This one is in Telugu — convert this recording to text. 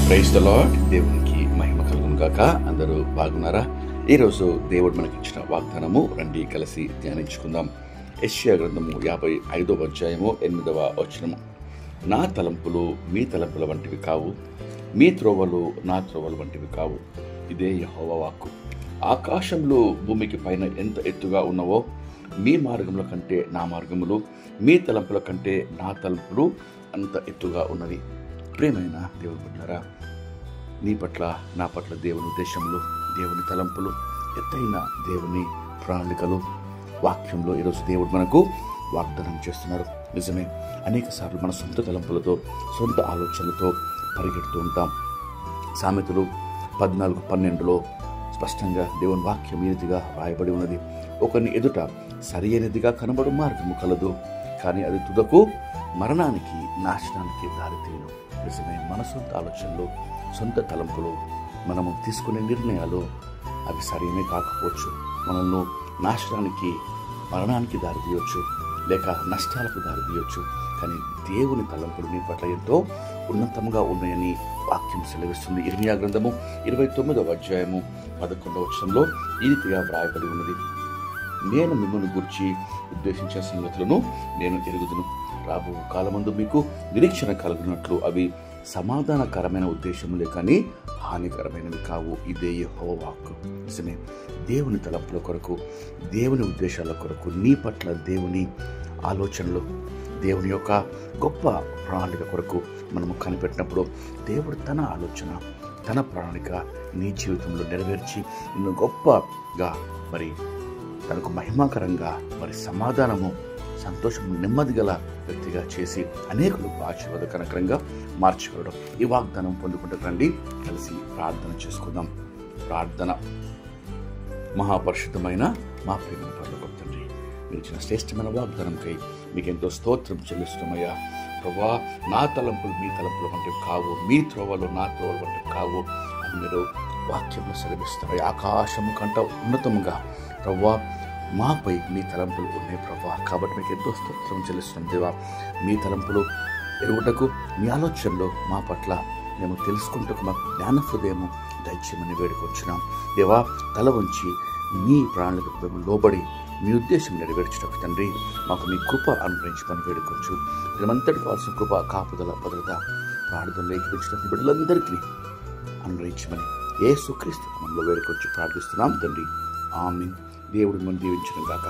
Praise the lord. దేవునికి మహిమ కలుగును గాక. అందరూ బాగున్నారా? ఈరోజు దేవుడు మనకిచ్చిన వాగ్దానము రండి కలిసి ధ్యానించుకుందాం. యెషయా గ్రంథము 55వ అధ్యాయము 8వ వచనము. నా తలంపులు మీ తలంపుల వంటివి కావు, మీ త్రోవలు నా త్రోవల వంటివి కావు. ఇదే యెహోవా వాక్కు. ఆకాశంలో భూమికి పైన ఎంత ఎత్తుగా ఉన్నవో మీ మార్గముల కంటే నా మార్గములు, మీ తలంపుల కంటే నా తలంపులు అంత ఎత్తుగా ఉన్నవి. ప్రియమైన దేవుని బిడ్డలారా, నీ పట్ల నా పట్ల దేవుని ఉద్దేశములు, దేవుని తలంపులు, ఎత్తైన దేవుని ప్రణాళికలు వాక్యంలో ఈరోజు దేవుడు మనకు వాగ్దానం చేస్తున్నాడు. నిజమే, అనేక సార్లు మన సొంత తలంపులతో, సొంత ఆలోచనలతో పరిగెడుతూ ఉంటాం. సామెతలు 14:12లో స్పష్టంగా దేవుని వాక్యం ఈ రీతిగా రాయబడి ఉన్నది. ఒకరిని ఎదుట సరి అయినదిగా కనబడు మార్గము కలదు, కానీ అది తుదకు మరణానికి, నాశనానికి దారితీయను. నిజమే, మన సొంత ఆలోచనలు, సొంత తలంపులు, మనము తీసుకునే నిర్ణయాలు అవి సరైనవి కాకపోవచ్చు. మనల్ని నాశనానికి, మరణానికి దారితీయవచ్చు, లేక నష్టాలకు దారితీయవచ్చు. కానీ దేవుని తలంపులు నీ పట్ల ఎంతో ఉన్నతంగా ఉన్నాయని వాక్యం సెలవిస్తుంది. ఇర్మియా గ్రంథము 29వ అధ్యాయము 11వ వచనంలో ఈ రీతిగా వ్రాయబడి ఉన్నది. నేను మిమ్మల్ని గురించి ఉద్దేశించే సంగతులను నేను ఎరుగుదును. రాబో కాలమందు మీకు నిరీక్షణ కలుగునట్లు అవి సమాధానకరమైన ఉద్దేశములే కానీ హానికరమైనవి కావు. ఇదే యెహోవా వాక్కు. నిజమే, దేవుని తలంపుల కొరకు, దేవుని ఉద్దేశాల కొరకు, నీ పట్ల దేవుని ఆలోచనలు, దేవుని యొక్క గొప్ప ప్రణాళిక కొరకు మనము కనిపెట్టినప్పుడు దేవుడు తన ఆలోచన, తన ప్రణాళిక నీ జీవితంలో నెరవేర్చి నిన్ను గొప్పగా, మరి తనకు మహిమాకరంగా, మరి సమాధానము, సంతోషము, నెమ్మది గల వ్యక్తిగా చేసి అనేకులకు ఆశీర్వాదకరంగా మార్చగలడం. ఈ వాగ్దానం పొందుకుంటూ రండి కలిసి ప్రార్థన చేసుకుందాం. ప్రార్థన. మహాపరిశుద్ధమైన మా ప్రేమ పరలోకపు తండ్రి, మీరు ఇచ్చిన శ్రేష్టమైన వాగ్దానంకై మీకెంతో స్తోత్రం చెల్లిస్తున్నామయ్యా. ప్రభా, నా తలంపులు మీ తలంపుల వంటివి కావు, మీ త్రోవలు నా త్రోవల వంటివి కావు అని మీరు వాక్యంలో సెలవిస్తారు. ఆకాశము కంట ఉన్నతముగా ప్రభా మాపై మీ తలంపులు ఉన్నాయి ప్రభా. కాబట్టి మీకు ఎంతో స్తోత్రం చెల్లిస్తున్నాం దేవా. మీ తలంపులు ఎరుగుటకు, మీ ఆలోచనలో మా పట్ల మేము తెలుసుకుంటకు మాకు జ్ఞాన హృదయము దయచేయమని వేడుకొచ్చున్నాం దేవా. తల వంచి మీ ప్రణాళికకు మేము లోబడి మీ ఉద్దేశం నెరవేర్చడానికి తండ్రి మాకు మీ కృప అనుగ్రహించమని వేడుకోవచ్చు. మేమంతటి కావాల్సిన కృప, కాపుదల, భద్రత ప్రార్థనలో ఏకీపించిన బిడ్డలందరికీ అనుగ్రహించమని యేసుక్రీస్తు నామములో వేడుకొచ్చి ప్రార్థిస్తున్నాం తండ్రి. ఆమేన్. దేవుడు మనం దీవించును గాక.